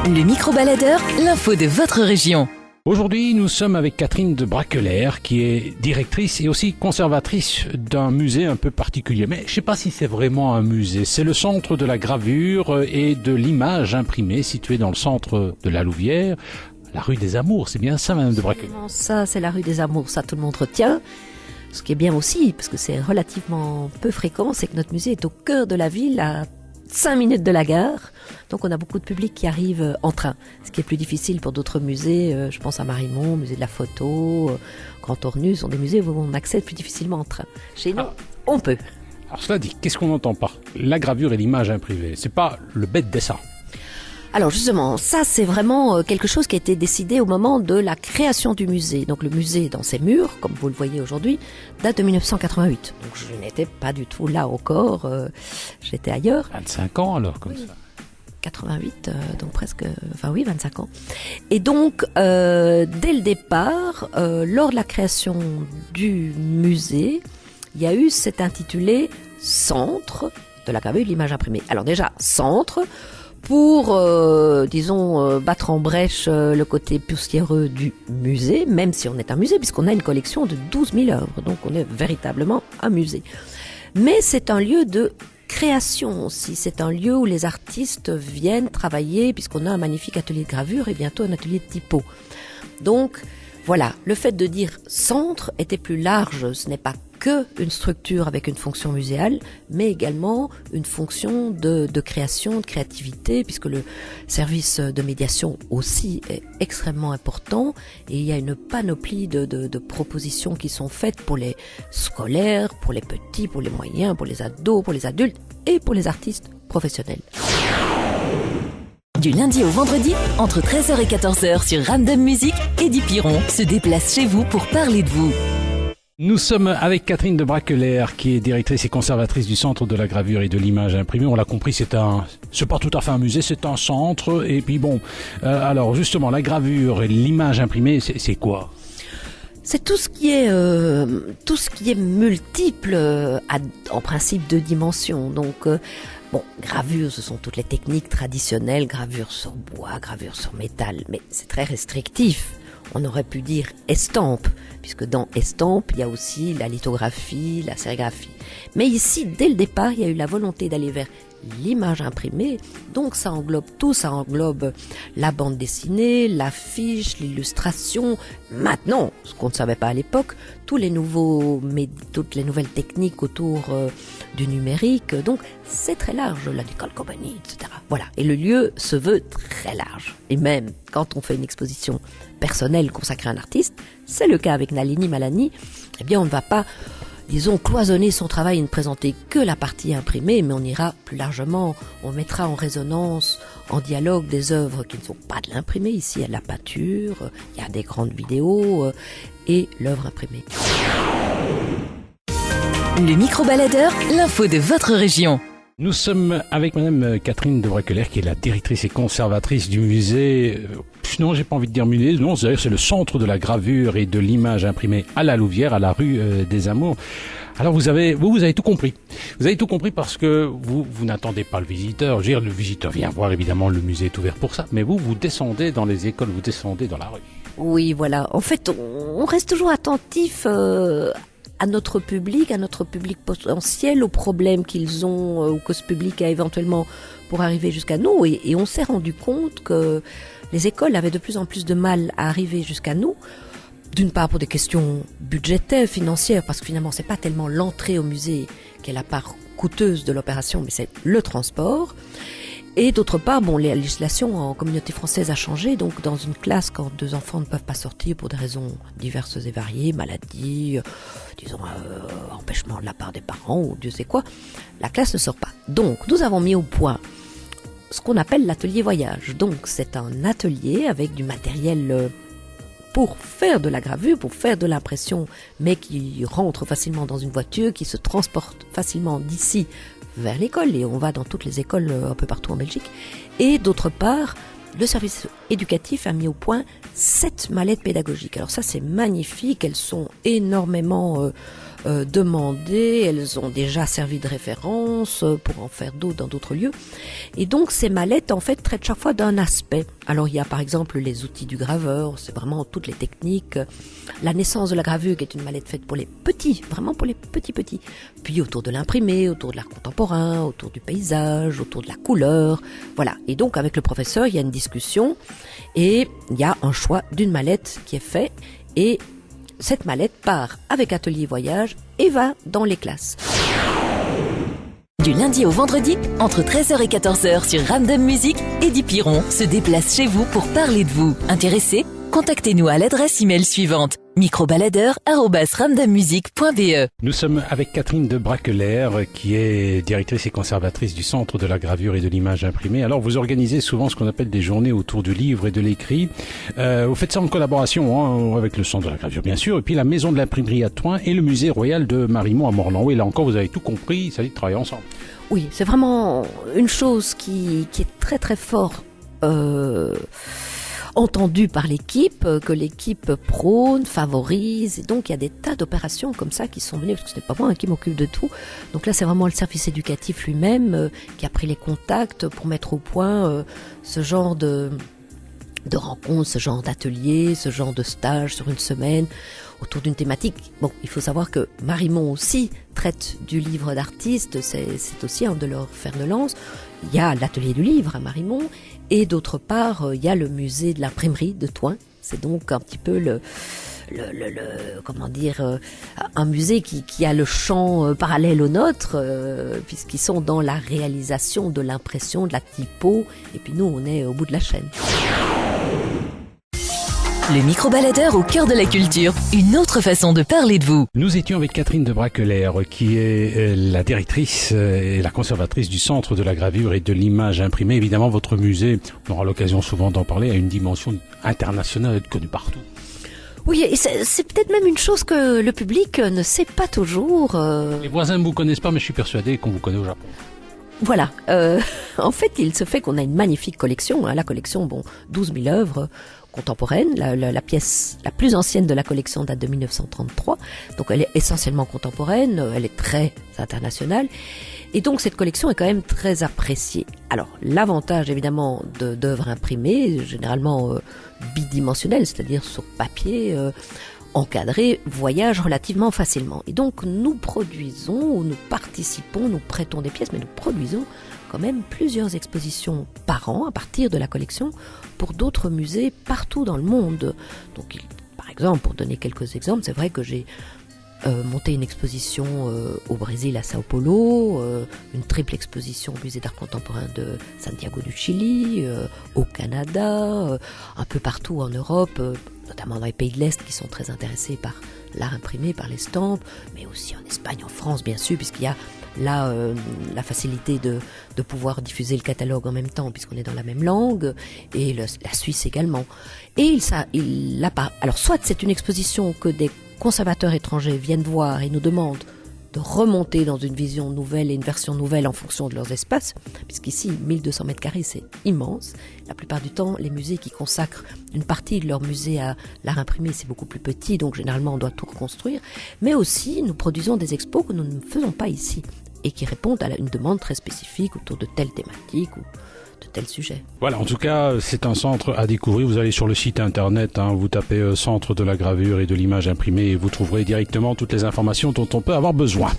Le micro-baladeur, l'info de votre région. Aujourd'hui, nous sommes avec Catherine de Braquelaire, qui est directrice et aussi conservatrice d'un musée un peu particulier. Mais je ne sais pas si c'est vraiment un musée. C'est le centre de la gravure et de l'image imprimée, situé dans le centre de la Louvière, la rue des Amours. C'est bien ça, Madame de Braquelaire? Ça, c'est la rue des Amours, ça tout le monde retient. Ce qui est bien aussi, parce que c'est relativement peu fréquent, c'est que notre musée est au cœur de la ville, à 5 minutes de la gare. Donc on a beaucoup de public qui arrive en train, ce qui est plus difficile pour d'autres musées. Je pense à Marimont, musée de la photo, Grand Tournu, sont des musées où on accède plus difficilement en train. Chez nous, on peut. Alors cela dit, qu'est-ce qu'on entend par la gravure et l'image imprimée? C'est pas le bête dessin. Alors justement, ça c'est vraiment quelque chose qui a été décidé au moment de la création du musée. Donc le musée dans ses murs, comme vous le voyez aujourd'hui, date de 1988. Donc je n'étais pas du tout là encore, j'étais ailleurs. 25 ans alors, comme ça. 88, donc presque, 25 ans. Et donc, dès le départ, lors de la création du musée, il y a eu cet intitulé « Centre de la gravure et de l'image imprimée ». Alors déjà, centre, pour, battre en brèche le côté poussiéreux du musée, même si on est un musée, puisqu'on a une collection de 12 000 œuvres, donc on est véritablement un musée. Mais c'est un lieu de création aussi, c'est un lieu où les artistes viennent travailler, puisqu'on a un magnifique atelier de gravure et bientôt un atelier de typo. Donc, voilà, le fait de dire centre était plus large, ce n'est pas que une structure avec une fonction muséale, mais également une fonction de création, de créativité, puisque le service de médiation aussi est extrêmement important et il y a une panoplie de propositions qui sont faites pour les scolaires, pour les petits, pour les moyens, pour les ados, pour les adultes et pour les artistes professionnels. Du lundi au vendredi, entre 13h et 14h sur Ramdam Music, Eddie Piron se déplace chez vous pour parler de vous. Nous sommes avec Catherine de Braquelaire, qui est directrice et conservatrice du Centre de la gravure et de l'image imprimée. On l'a compris, c'est pas tout à fait un musée, c'est un centre. Et puis bon, alors justement, la gravure et l'image imprimée, c'est quoi? C'est tout ce qui est multiple, en principe 2 dimensions. Donc, gravure, ce sont toutes les techniques traditionnelles, gravure sur bois, gravure sur métal, mais c'est très restrictif. On aurait pu dire estampe, puisque dans estampe, il y a aussi la lithographie, la sérigraphie. Mais ici, dès le départ, il y a eu la volonté d'aller vers l'image imprimée. Donc ça englobe tout, ça englobe la bande dessinée, l'affiche, l'illustration. Maintenant, ce qu'on ne savait pas à l'époque, toutes les nouvelles techniques autour du numérique. Donc c'est très large, la Nicole Company, etc. Voilà. Et le lieu se veut très large. Et même quand on fait une exposition personnelle consacrée à un artiste, c'est le cas avec Nalini Malani, eh bien on ne va pas, cloisonner son travail et ne présenter que la partie imprimée, mais on ira plus largement, on mettra en résonance, en dialogue des œuvres qui ne sont pas de l'imprimé. Ici, il y a de la peinture, il y a des grandes vidéos et l'œuvre imprimée. Le micro-baladeur, l'info de votre région. Nous sommes avec Madame Catherine de Braquelaire, qui est la directrice et conservatrice du musée. Non, j'ai pas envie de dire musée. Non, c'est le centre de la gravure et de l'image imprimée à la Louvière, à la rue des Amours. Alors vous avez tout compris. Vous avez tout compris parce que vous n'attendez pas le visiteur. Je veux dire, le visiteur vient voir, évidemment, le musée est ouvert pour ça. Mais vous descendez dans les écoles, vous descendez dans la rue. Oui, voilà. En fait, on reste toujours attentif à notre public potentiel, aux problèmes qu'ils ont, ou que ce public a éventuellement pour arriver jusqu'à nous. Et on s'est rendu compte que les écoles avaient de plus en plus de mal à arriver jusqu'à nous. D'une part pour des questions budgétaires, financières, parce que finalement c'est pas tellement l'entrée au musée qui est la part coûteuse de l'opération, mais c'est le transport. Et d'autre part, la législation en communauté française a changé, donc dans une classe, quand 2 enfants ne peuvent pas sortir pour des raisons diverses et variées, maladie, empêchement de la part des parents ou Dieu sait quoi, la classe ne sort pas. Donc nous avons mis au point ce qu'on appelle l'atelier voyage. Donc c'est un atelier avec du matériel pour faire de la gravure, pour faire de l'impression, mais qui rentre facilement dans une voiture, qui se transporte facilement d'ici vers l'école, et on va dans toutes les écoles un peu partout en Belgique. Et d'autre part, le service éducatif a mis au point 7 mallettes pédagogiques. Alors ça, c'est magnifique, elles sont énormément demandées, elles ont déjà servi de référence pour en faire d'autres dans d'autres lieux. Et donc ces mallettes en fait traitent chaque fois d'un aspect. Alors il y a par exemple les outils du graveur, c'est vraiment toutes les techniques. La naissance de la gravure qui est une mallette faite pour les petits, vraiment pour les petits. Puis autour de l'imprimé, autour de l'art contemporain, autour du paysage, autour de la couleur. Voilà. Et donc avec le professeur, il y a une discussion et il y a un choix d'une mallette qui est fait. Et cette mallette part avec Atelier Voyage et va dans les classes. Du lundi au vendredi, entre 13h et 14h sur Ramdam Music, Eddie Piron se déplace chez vous pour parler de vous. Intéressé ? Contactez-nous à l'adresse email suivante microbaladeur@ramdammusic.be. Nous sommes avec Catherine de Braquelaire, qui est directrice et conservatrice du Centre de la gravure et de l'image imprimée. Alors, vous organisez souvent ce qu'on appelle des journées autour du livre et de l'écrit. Vous faites ça en collaboration avec le Centre de la gravure, bien sûr, et puis la Maison de l'imprimerie à Thoin et le Musée royal de Marimont à Morlan. Oui, là encore, vous avez tout compris, il s'agit de travailler ensemble. Oui, c'est vraiment une chose qui est très très fort entendu par l'équipe, que l'équipe prône, favorise, et donc il y a des tas d'opérations comme ça qui sont venues, parce que ce n'est pas moi qui m'occupe de tout. Donc là c'est vraiment le service éducatif lui-même qui a pris les contacts pour mettre au point ce genre de rencontres, ce genre d'ateliers, ce genre de stages sur une semaine autour d'une thématique. Bon, il faut savoir que Marimont aussi traite du livre d'artistes, c'est aussi un de leurs fers de lance. Il y a l'atelier du livre à Marimont, et d'autre part, il y a le musée de l'imprimerie de Thoin. C'est donc un petit peu un musée qui a le champ parallèle au nôtre, puisqu'ils sont dans la réalisation de l'impression, de la typo, et puis nous, on est au bout de la chaîne. Le micro-baladeur au cœur de la culture, une autre façon de parler de vous. Nous étions avec Catherine de Braquelaire, qui est la directrice et la conservatrice du Centre de la gravure et de l'image imprimée. Évidemment, votre musée, on aura l'occasion souvent d'en parler, a une dimension internationale et connue partout. Oui, et c'est peut-être même une chose que le public ne sait pas toujours. Les voisins ne vous connaissent pas, mais je suis persuadé qu'on vous connaît au Japon. Voilà. En fait, il se fait qu'on a une magnifique collection. La collection, 12 000 œuvres contemporaines. La pièce la plus ancienne de la collection date de 1933. Donc, elle est essentiellement contemporaine. Elle est très internationale. Et donc, cette collection est quand même très appréciée. Alors, l'avantage, évidemment, d'œuvres imprimées, généralement bidimensionnelles, c'est-à-dire sur papier, encadré, voyage relativement facilement. Et donc nous produisons, nous participons, nous prêtons des pièces, mais nous produisons quand même plusieurs expositions par an à partir de la collection pour d'autres musées partout dans le monde. Donc par exemple, pour donner quelques exemples, c'est vrai que j'ai monté une exposition au Brésil à Sao Paulo, une triple exposition au musée d'art contemporain de Santiago du Chili, au Canada, un peu partout en Europe, notamment dans les pays de l'Est qui sont très intéressés par l'art imprimé, par l'estampe, mais aussi en Espagne, en France bien sûr, puisqu'il y a là la facilité de pouvoir diffuser le catalogue en même temps, puisqu'on est dans la même langue, et la Suisse également. Et il l'a pas. Alors soit c'est une exposition que des conservateurs étrangers viennent voir et nous demandent de remonter dans une vision nouvelle et une version nouvelle en fonction de leurs espaces, puisqu'ici, 1200 mètres carrés, c'est immense. La plupart du temps, les musées qui consacrent une partie de leur musée à l'art imprimé, c'est beaucoup plus petit, donc généralement on doit tout reconstruire. Mais aussi, nous produisons des expos que nous ne faisons pas ici, et qui répondent à une demande très spécifique autour de telle thématique ou de tel sujet. Voilà, en tout cas, c'est un centre à découvrir. Vous allez sur le site internet, vous tapez Centre de la gravure et de l'image imprimée et vous trouverez directement toutes les informations dont on peut avoir besoin.